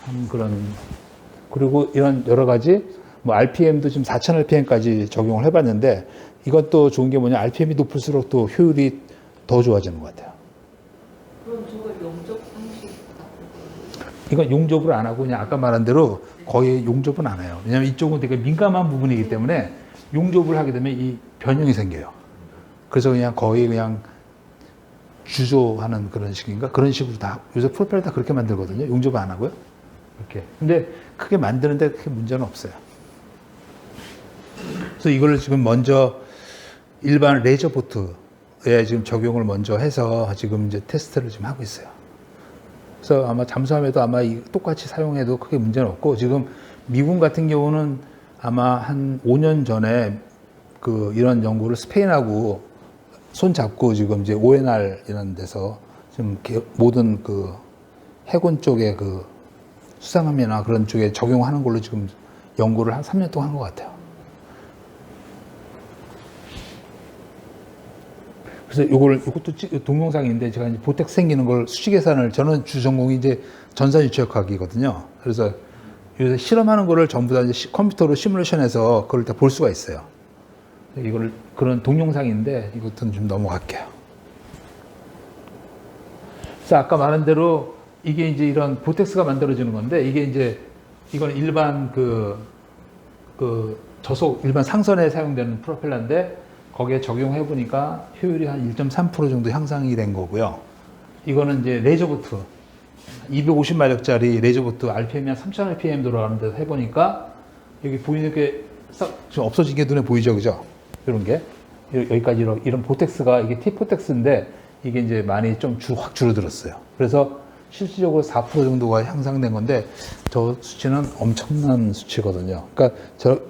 한 그런 그리고 이런 여러 가지 뭐 RPM도 지금 4,000 RPM까지 적용을 해봤는데 이것도 좋은 게 뭐냐 RPM이 높을수록 또 효율이 더 좋아지는 것 같아요. 그럼 저거 용접 방식 같은 거? 이건 용접을 안 하고 그냥 아까 말한 대로 거의 용접은 안 해요. 왜냐하면 이쪽은 되게 민감한 부분이기 때문에 용접을 하게 되면 이 변형이 생겨요. 그래서 그냥 거의 그냥 주조하는 그런 식인가? 그런 식으로 다, 요새 프로펠러 다 그렇게 만들거든요. 용접 안 하고요. 이렇게. 근데 크게 만드는데 크게 문제는 없어요. 그래서 이거를 지금 먼저 일반 레저 보트에 지금 적용을 먼저 해서 지금 이제 테스트를 지금 하고 있어요. 그래서 아마 잠수함에도 아마 똑같이 사용해도 크게 문제는 없고 지금 미군 같은 경우는 아마 한 5년 전에 그 이런 연구를 스페인하고 손 잡고 지금 이제 ONR 이런 데서 지금 모든 그 해군 쪽에 그 수상함이나 그런 쪽에 적용하는 걸로 지금 연구를 한 3년 동안 한 것 같아요. 그래서 이것도 동영상인데 제가 이제 보텍스 생기는 걸 수치 계산을 저는 주 전공이 이제 전산 유체역학이거든요. 그래서 요새 실험하는 거를 전부 다 이제 컴퓨터로 시뮬레이션해서 그걸 다 볼 수가 있어요. 이거를 그런 동영상인데 이것도 좀 넘어갈게요. 그래서 아까 말한 대로 이게 이제 이런 보텍스가 만들어지는 건데 이게 이제 이건 일반 저속 일반 상선에 사용되는 프로펠러인데 거기에 적용해 보니까 효율이 한 1.3% 정도 향상이 된 거고요. 이거는 이제 레저보트 250마력짜리 레저보트 RPM이 한 3000 RPM 들어가는 데서 해보니까 여기 보이는 게 좀 없어진 게 눈에 보이죠, 그죠? 이런 게 여기까지 이런 보텍스가 이게 T포텍스인데 이게 이제 많이 좀 확 줄어들었어요. 그래서 실질적으로 4% 정도가 향상된 건데 저 수치는 엄청난 수치거든요. 그러니까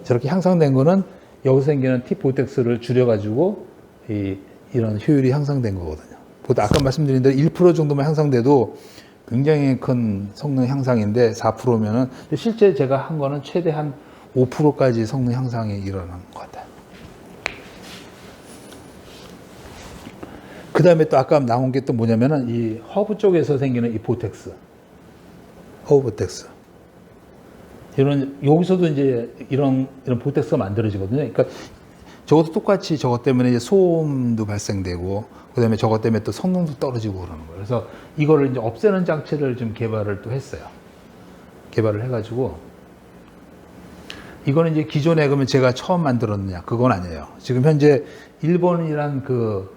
저렇게 향상된 거는 여기서 생기는 T포텍스를 줄여가지고 이런 효율이 향상된 거거든요. 아까 말씀드린 대로 1% 정도만 향상돼도 굉장히 큰 성능 향상인데 4%면은 실제 제가 한 거는 최대 한 5%까지 성능 향상이 일어난 것 같아요. 그 다음에 또 아까 나온 게 또 뭐냐면은 이 허브 쪽에서 생기는 이 보텍스. 허브 보텍스. 여기서도 이제 이런 보텍스가 만들어지거든요. 그러니까 저것도 똑같이 저것 때문에 이제 소음도 발생되고, 그 다음에 저것 때문에 또 성능도 떨어지고 그러는 거예요. 그래서 이거를 이제 없애는 장치를 좀 개발을 또 했어요. 개발을 해가지고, 이거는 이제 기존에 그러면 제가 처음 만들었느냐? 그건 아니에요. 지금 현재 일본이란 그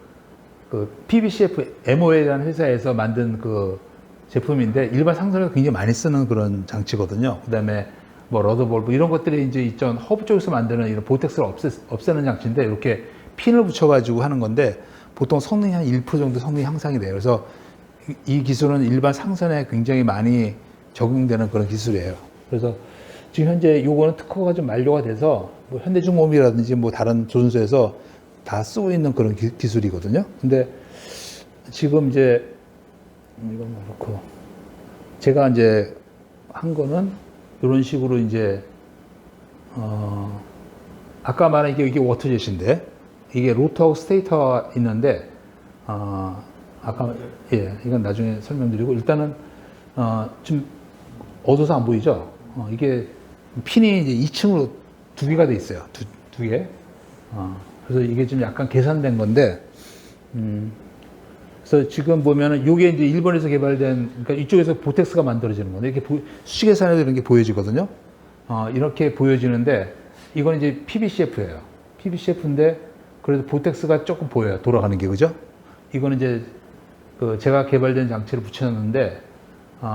PBCF MOA라는 회사에서 만든 그 제품인데 일반 상선에서 굉장히 많이 쓰는 그런 장치거든요. 그 다음에 뭐 러더볼브 이런 것들이 이제 있던 허브 쪽에서 만드는 이런 보텍스를 없애는 장치인데 이렇게 핀을 붙여가지고 하는 건데 보통 성능이 한 1% 정도 성능이 향상이 돼요. 그래서 이 기술은 일반 상선에 굉장히 많이 적용되는 그런 기술이에요. 그래서 지금 현재 요거는 특허가 좀 만료가 돼서 뭐 현대중공업이라든지 뭐 다른 조선소에서 다 쓰고 있는 그런 기술이거든요. 근데 지금 이제 이건 그렇고 제가 이제 한 거는 이런 식으로 이제 아까 말한 이게 워터젯인데 이게 로터하고 스테이터가 있는데 아까 이건 나중에 설명드리고 일단은 좀 어두워서 안 보이죠? 이게 핀이 이제 2층으로 두 개가 돼 있어요. 두 개. 그래서 이게 좀 약간 계산된 건데, 그래서 지금 보면은 이게 이제 일본에서 개발된, 그러니까 이쪽에서 보텍스가 만들어지는 건데, 이렇게 수치 계산에도 이런 게 보여지거든요. 이렇게 보여지는데, 이건 이제 PBCF예요. PBCF인데, 그래도 보텍스가 조금 보여요. 돌아가는 게, 그죠? 이거는 이제, 제가 개발된 장치를 붙여놨는데,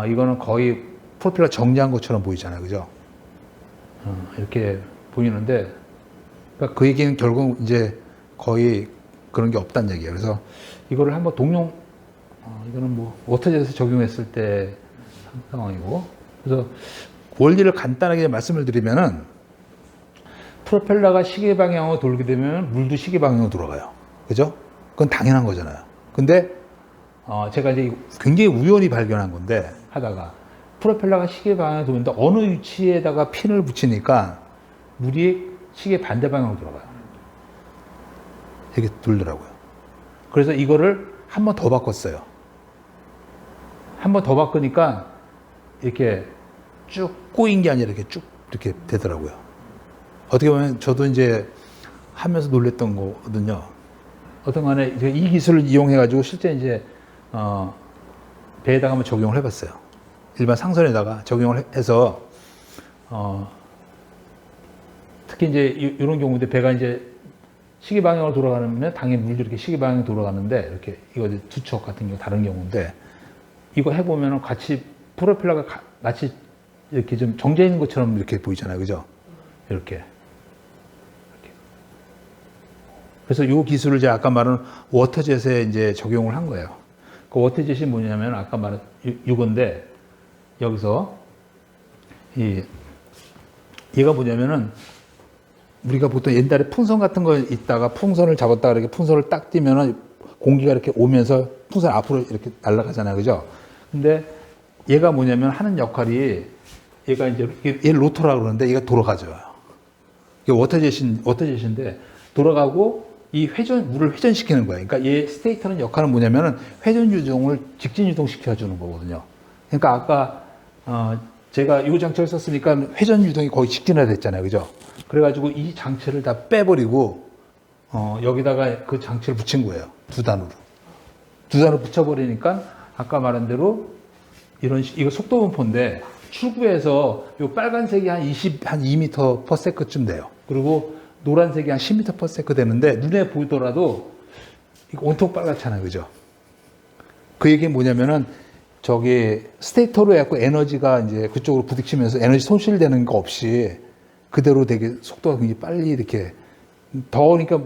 이거는 거의 프로펠러 정리한 것처럼 보이잖아요. 그죠? 이렇게 보이는데, 그러니까 그 얘기는 결국 이제 거의 그런 게 없다는 얘기예요. 그래서 이거를 한번 이거는 뭐 워터젯에서 적용했을 때 상황이고, 그래서 원리를 간단하게 말씀을 드리면은 프로펠러가 시계 방향으로 돌게 되면 물도 시계 방향으로 돌아가요. 그죠? 그건 당연한 거잖아요. 근데 제가 이제 굉장히 우연히 발견한 건데 하다가 프로펠러가 시계 방향으로 도는데 어느 위치에다가 핀을 붙이니까 물이 시계 반대 방향으로 돌아가요. 이렇게 돌더라고요. 그래서 이거를 한 번 더 바꿨어요. 한 번 더 바꾸니까 이렇게 쭉 꼬인 게 아니라 이렇게 쭉 이렇게 되더라고요. 어떻게 보면 저도 이제 하면서 놀랬던 거거든요. 어떤 간에 이 기술을 이용해가지고 실제 이제, 배에다가 한번 적용을 해봤어요. 일반 상선에다가 적용을 해서, 특히 이제 이런 경우인데 배가 이제 시계 방향으로 돌아가면 당연히 물도 이렇게 시계 방향으로 돌아가는데 이렇게 이거 두 척 같은 경우 다른 경우인데 이거 해보면 같이 프로펠러가 마치 이렇게 좀 정제 있는 것처럼 이렇게 보이잖아요. 그죠? 이렇게. 그래서 이 기술을 제가 아까 말한 워터젯에 이제 적용을 한 거예요. 그 워터젯이 뭐냐면 아까 말한 이건데 여기서 얘가 뭐냐면은 우리가 보통 옛날에 풍선 같은 거 있다가 풍선을 잡았다가 이렇게 풍선을 딱 띄면은 공기가 이렇게 오면서 풍선 앞으로 이렇게 날아가잖아요. 그죠? 근데 얘가 뭐냐면 하는 역할이 얘가 이제 얘 로터라고 그러는데 얘가 돌아가죠. 이게 워터젯인데 돌아가고 이 물을 회전시키는 거예요. 그러니까 얘 스테이터는 역할은 뭐냐면은 회전 유동을 직진 유동시켜주는 거거든요. 그러니까 아까, 제가 이 장치를 썼으니까 회전 유동이 거의 직진화 됐잖아요. 그죠? 그래가지고 이 장치를 다 빼버리고, 여기다가 그 장치를 붙인 거예요. 두 단으로 붙여버리니까 아까 말한 대로 이거 속도 분포인데 출구에서 이 빨간색이 한 2m per second쯤 돼요. 그리고 노란색이 한 10m per second 되는데 눈에 보이더라도 이거 온통 빨갛잖아요. 그죠? 그 얘기는 뭐냐면은 저기 스테이터로 해갖고 에너지가 이제 그쪽으로 부딪히면서 에너지 손실되는 거 없이 그대로 되게 속도가 굉장히 빨리 이렇게 그러니까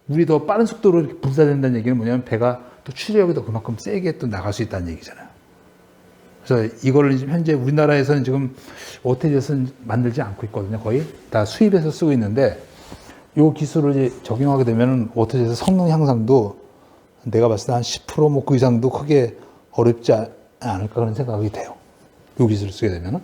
물이 더 빠른 속도로 이렇게 분사된다는 얘기는 뭐냐면 배가 또 추력이 더 그만큼 세게 또 나갈 수 있다는 얘기잖아요. 그래서 이거를 지금 현재 우리나라에서는 지금 워터젯은 만들지 않고 있거든요. 거의 다 수입해서 쓰고 있는데 이 기술을 이제 적용하게 되면 워터젯의 성능 향상도 내가 봤을 때 한 10% 뭐 그 이상도 크게 어렵지 않을까 그런 생각이 돼요. 이 기술을 쓰게 되면은.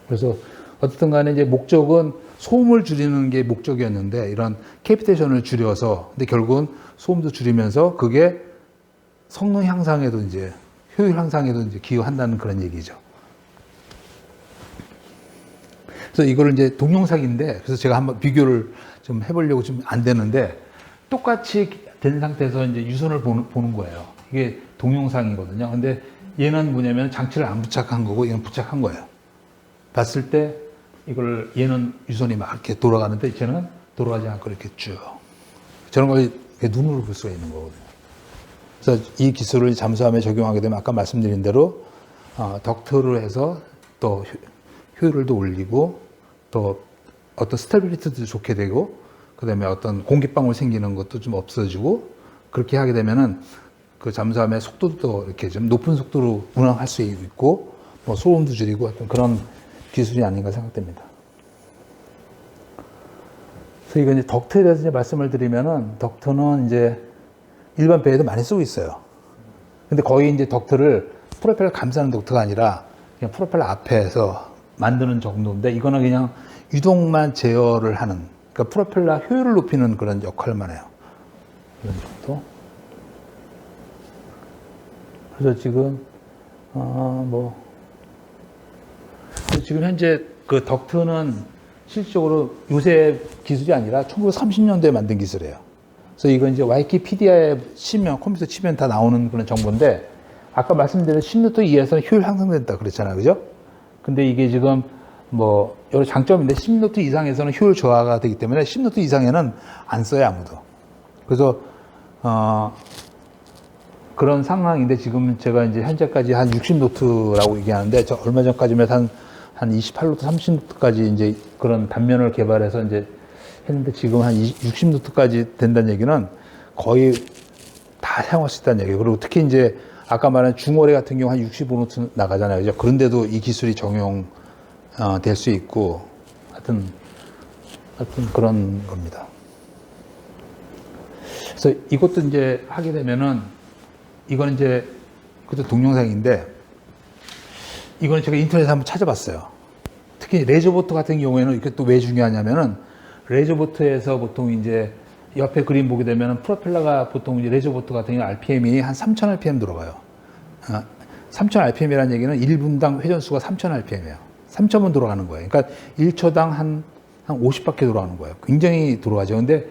그래서 어쨌든 간에 이제 목적은 소음을 줄이는 게 목적이었는데 이런 캐피테이션을 줄여서 근데 결국은 소음도 줄이면서 그게 성능 향상에도 이제 효율 향상에도 이제 기여한다는 그런 얘기죠. 그래서 이거를 이제 동영상인데 그래서 제가 한번 비교를 좀 해보려고 좀 안 되는데 똑같이 된 상태에서 이제 유선을 보는 거예요. 이게 동영상이거든요. 근데 얘는 뭐냐면 장치를 안 부착한 거고 얘는 부착한 거예요. 봤을 때 이걸 얘는 유선이 막 이렇게 돌아가는데 쟤는 돌아가지 않고 이렇게 쭉 저런 걸 눈으로 볼 수가 있는 거거든요. 그래서 이 기술을 잠수함에 적용하게 되면 아까 말씀드린 대로 덕트로 해서 또 효율도 올리고 또 어떤 스테빌리티도 좋게 되고 그다음에 어떤 공기방울 생기는 것도 좀 없어지고 그렇게 하게 되면은 그 잠수함의 속도도 이렇게 좀 높은 속도로 운항할 수 있고 뭐 소음도 줄이고 어떤 그런 기술이 아닌가 생각됩니다. 그래서 이거 이제 덕트에 대해서 이제 말씀을 드리면은 덕트는 이제 일반 배에도 많이 쓰고 있어요. 근데 거의 이제 덕트를 프로펠러 감싸는 덕트가 아니라 그냥 프로펠러 앞에서 만드는 정도인데 이거는 그냥 유동만 제어를 하는 그러니까 프로펠러 효율을 높이는 그런 역할만 해요. 이런 정도. 그래서 지금 지금 현재 그 덕트는 실질적으로 요새 기술이 아니라 1930년대에 만든 기술이에요. 그래서 이건 이제 와이키피디아에 치면 컴퓨터 치면 다 나오는 그런 정보인데 아까 말씀드린 10노트 이하에서는 효율 향상된다 그랬잖아요. 그죠? 근데 이게 지금 뭐 여러 장점인데 10노트 이상에서는 효율 저하가 되기 때문에 10노트 이상에는 안 써요, 아무도. 그래서 그런 상황인데 지금 제가 이제 현재까지 한 60노트라고 얘기하는데 저 얼마 전까지면 한 28노트, 30노트까지 이제 그런 단면을 개발해서 이제 했는데 지금 한 60노트까지 된다는 얘기는 거의 다 사용할 수 있다는 얘기예요. 그리고 특히 이제 아까 말한 중어뢰 같은 경우 한 65노트 나가잖아요. 그죠? 그런데도 이 기술이 적용 될 수 있고 하여튼 그런 겁니다. 그래서 이것도 이제 하게 되면은 이거는 이제 그것도 동영상인데 이거는 제가 인터넷에 한번 찾아봤어요. 특히 레저보트 같은 경우에는 이게 또 왜 중요하냐면은 레저보트에서 보통 이제 옆에 그림 보게 되면 프로펠러가 보통 이제 레저보트 같은 경우 RPM이 한 3,000 RPM 들어가요. 3,000 RPM이라는 얘기는 1분당 회전수가 3,000 RPM이에요. 3,000번 돌아가는 거예요. 그러니까 1초당 한 50바퀴 돌아가는 거예요. 굉장히 돌아가죠. 근데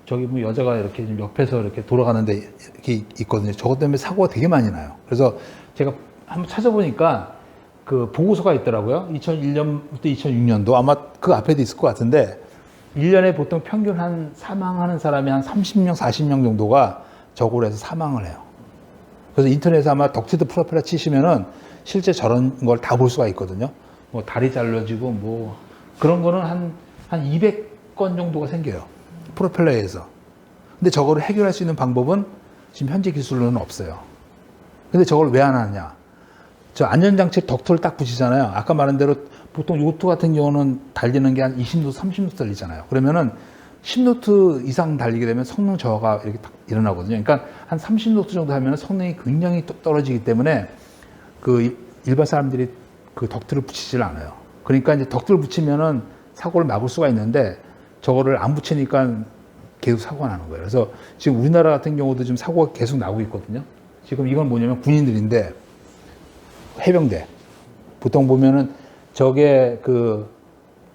저기 뭐 여자가 이렇게 좀 옆에서 이렇게 돌아가는데 이렇게 있거든요. 저것 때문에 사고가 되게 많이 나요. 그래서 제가 한번 찾아보니까 그 보고서가 있더라고요. 2001년부터 2006년도 아마 그 앞에도 있을 것 같은데 1년에 보통 평균 한 사망하는 사람이 한 30명, 40명 정도가 저거로 해서 사망을 해요. 그래서 인터넷에 아마 덕티드 프로펠러 치시면은 실제 저런 걸 다 볼 수가 있거든요. 뭐 다리 잘라지고 뭐 그런 거는 한 200건 정도가 생겨요. 프로펠러에서. 근데 저거를 해결할 수 있는 방법은 지금 현재 기술로는 없어요. 근데 저걸 왜 안 하느냐? 저 안전장치 덕트를 딱 붙이잖아요. 아까 말한 대로 보통 요트 같은 경우는 달리는 게 한 20노트, 30노트 달리잖아요. 그러면은 10노트 이상 달리게 되면 성능 저하가 이렇게 딱 일어나거든요. 그러니까 한 30노트 정도 하면 성능이 굉장히 떨어지기 때문에 그 일반 사람들이 그 덕트를 붙이질 않아요. 그러니까 이제 덕트를 붙이면은 사고를 막을 수가 있는데 저거를 안 붙이니까 계속 사고가 나는 거예요. 그래서 지금 우리나라 같은 경우도 지금 사고가 계속 나고 있거든요. 지금 이건 뭐냐면 군인들인데 해병대. 보통 보면은 저게 그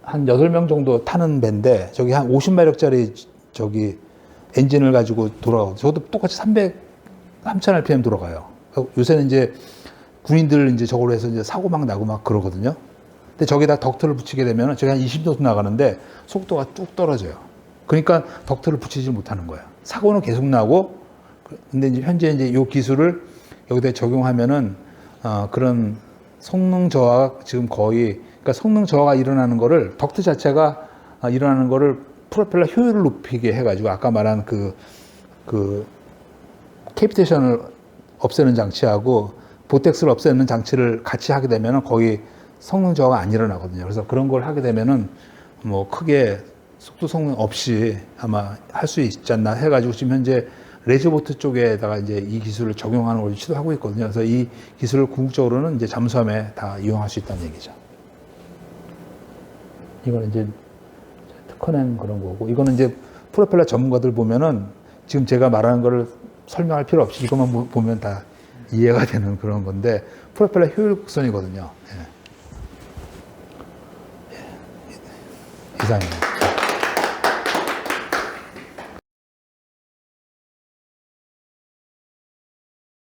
한 8명 정도 타는 배인데 저기 한 50마력짜리 저기 엔진을 가지고 돌아가고 저도 똑같이 3,000 RPM 돌아가요. 요새는 이제 군인들 이제 저걸로 해서 이제 사고 막 나고 막 그러거든요. 근데 저기다 덕트를 붙이게 되면 저기 한 20노트 나가는데 속도가 뚝 떨어져요. 그러니까 덕트를 붙이지 못하는 거예요. 사고는 계속 나고 근데 이제 현재 이제 이 기술을 여기다 적용하면은 그런 성능 저하가 지금 거의 그러니까 성능 저하가 일어나는 거를 덕트 자체가 일어나는 거를 프로펠러 효율을 높이게 해가지고 아까 말한 그 캐피테이션을 없애는 장치하고 보텍스를 없애는 장치를 같이 하게 되면은 거의 성능 저하가 안 일어나거든요. 그래서 그런 걸 하게 되면은 뭐 크게 속도 성능 없이 아마 할 수 있지 않나 해가지고 지금 현재 레저보트 쪽에다가 이제 이 기술을 적용하는 걸 시도하고 있거든요. 그래서 이 기술을 궁극적으로는 이제 잠수함에 다 이용할 수 있다는 얘기죠. 이거는 이제 특허낸 그런 거고, 이거는 이제 프로펠러 전문가들 보면은 지금 제가 말하는 거를 설명할 필요 없이 이것만 보면 다 이해가 되는 그런 건데, 프로펠러 효율 곡선이거든요. 예. 이상입니다.